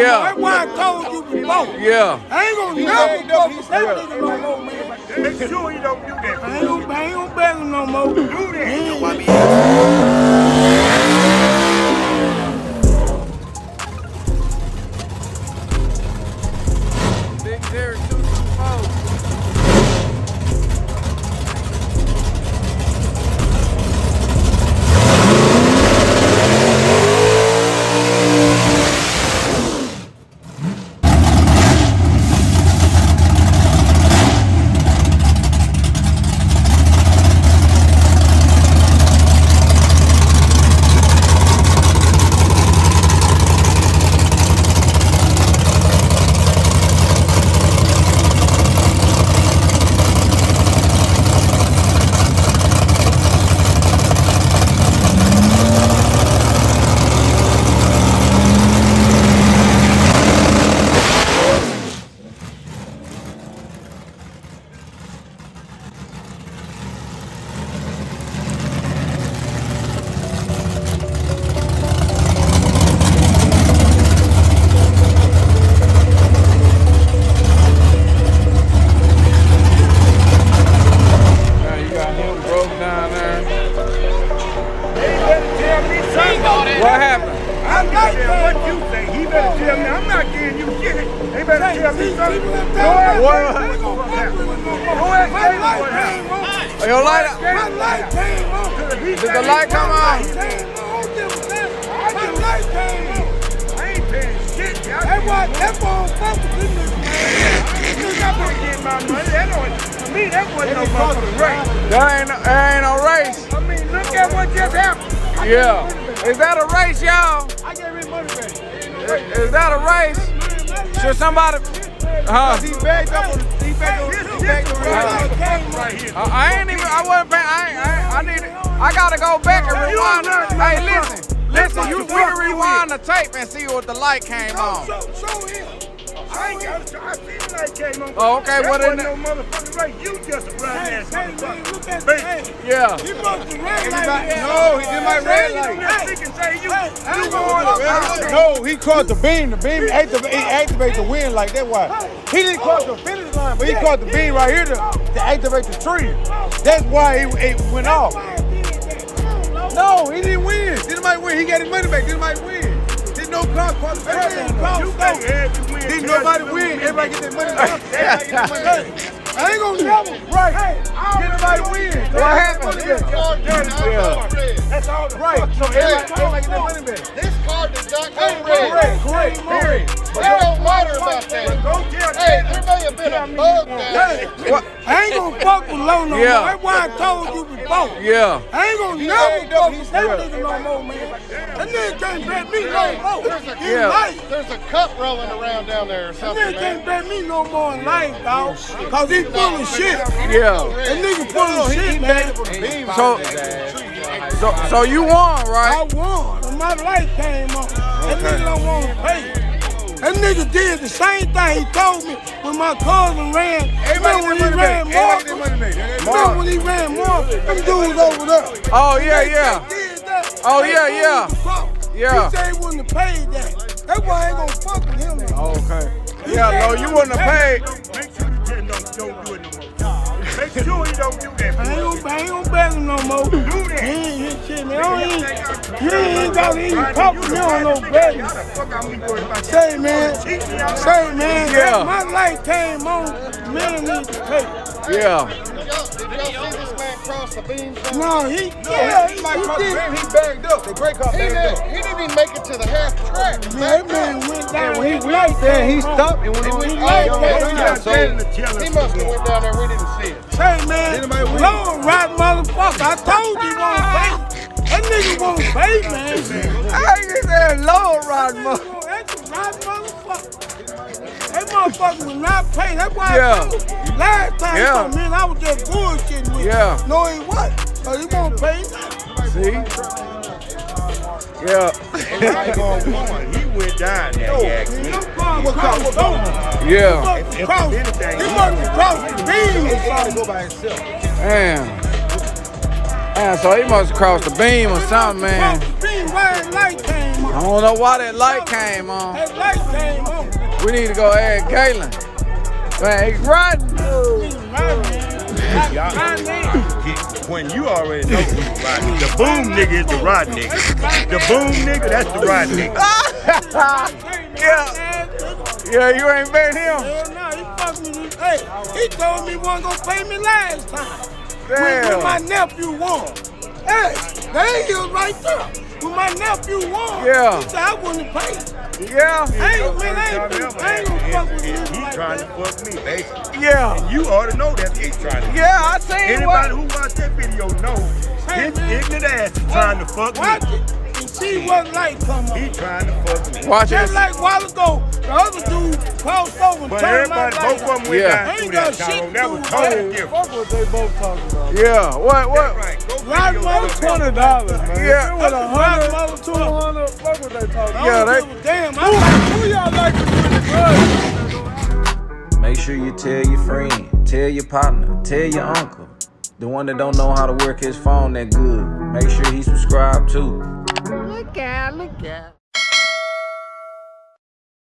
Yeah. That's why I told you before. Yeah. I ain't gonna never fuck with that nigga no more, man. Make sure you don't do that. I ain't gonna beg him no more. Do that. Big Jerry 224. What happened? I don't care what you say. He better tell me. I'm not giving you shit. They better tell me something. What? Your light? My light came on. Did the light come on? My light came on. I ain't paying shit. That's why I'm fucking with this nigga, man. I'm gonna get my money. That don't, to me, that wasn't no motherfucking race. There ain't no race. I mean, look at what just happened. Yeah. Is that a race, y'all? I gave him money back. Is that a race? Should somebody? He bagged up on he bagged right here. I ain't even. I wasn't paying. I need it. I gotta go back and rewind. Hey, listen. We can rewind the tape and see what the light came on. Show him. I seen the light came on. Oh, okay. What in no motherfucking race. You just a run ass motherfucker. Yeah. He must have red light. No, he did my red light. No, he caught the beam. The beam activates the wind like that. Why? He didn't cross the finish line, but he caught the beam right here to activate the tree. That's why it went off. No, he didn't win. Didn't nobody win. He got his money back. Didn't nobody win. Didn't no car cross the finish line. Didn't nobody win. Everybody get their money back. I ain't gonna never. Right. Didn't nobody win. What happened? That's all the Right. So everybody get their money back. This car does not go red. Correct. Period. It don't matter about that. Hey, there may have been a bug down there. What? I ain't gonna fuck with Low no more. Yeah. That's why I told you before. Yeah. I ain't gonna never fuck with that nigga no more, man. That nigga can't bet me no more. He's light. There's a cup rolling around down there or That something, nigga man. can't bet me no more in life, dog. Cause he full of shit. Yeah. That nigga full of shit, man. So you won, I right? won. And my light came on. That nigga don't want to pay. That nigga did the same thing he told me when my cousin ran. Remember when he ran more? Remember when he ran more? Them dudes over there. Oh yeah. Oh, yeah. Yeah. He said he wouldn't have paid that. That's why I ain't gonna fuck with him no more. Okay. Yeah, no, you wouldn't have paid. Make sure you don't do it no more. Make sure you don't do that. I ain't gonna beg him no more. Do He that. ain't his shit, man. He ain't got to even talk to me on no begging. Say, man. Yeah. My light came on. Man need to pay. Yeah. Did y'all see this man cross the beam? No, he He did. bagged up. The brake car He bagged up. didn't even make it to the half track. Man, that man went down. When he went there, he stopped and when he went light down, came He must have went down there. We didn't see it. Say, man, long right motherfucker. I told you he won't pay. That nigga won't pay, man. I said low rod, That's a right motherfucker. That motherfucker will not pay. That's why Yeah. I told you. Last time he told me, I was just bullshitting with Yeah. him. No, he wasn't. So he won't pay. See? Yeah. He went down there, He must have crossed the Yeah. beam. Damn. Man, so he must have crossed the beam or something, man. Crossed the beam, where his light came on. I don't know why that light came on. That light came on. We need to go ask Galen. Man, he's riding. When you already know who's riding. The boom nigga is the ride nigga. The boom nigga, that's the ride nigga. Yeah, you ain't bet him. Hell no, he fucked me. Hey, he told me he wasn't gonna pay me last time. Damn. When my nephew won. Hey, there he was right there. When my nephew won, Yeah. he said I wouldn't pay. Yeah. I ain't gonna fuck with you. He's trying to fuck me, basically. Yeah. And you ought to know that he's trying to. Yeah, I seen Anybody what. who watched that video knows his ignorant ass is trying to fuck Watch me. it and see what light come on. He trying to fuck me. Watch Just it. like a while ago, the other dude crossed over and But turned my everybody, light both of them went Yeah. down through Ain't that no time. shit That was to totally it. different. Fuck what they both talking about. Yeah. What? Right, go Ride video my that. $20, man. Yeah. It was 100, 200. Fuck what they talking about. Yeah, they. Damn, Who y'all like to do the good? Make sure you tell your friend, tell your partner, tell your uncle. The one that don't know how to work his phone that good. Make sure he subscribed too. Look out, look out.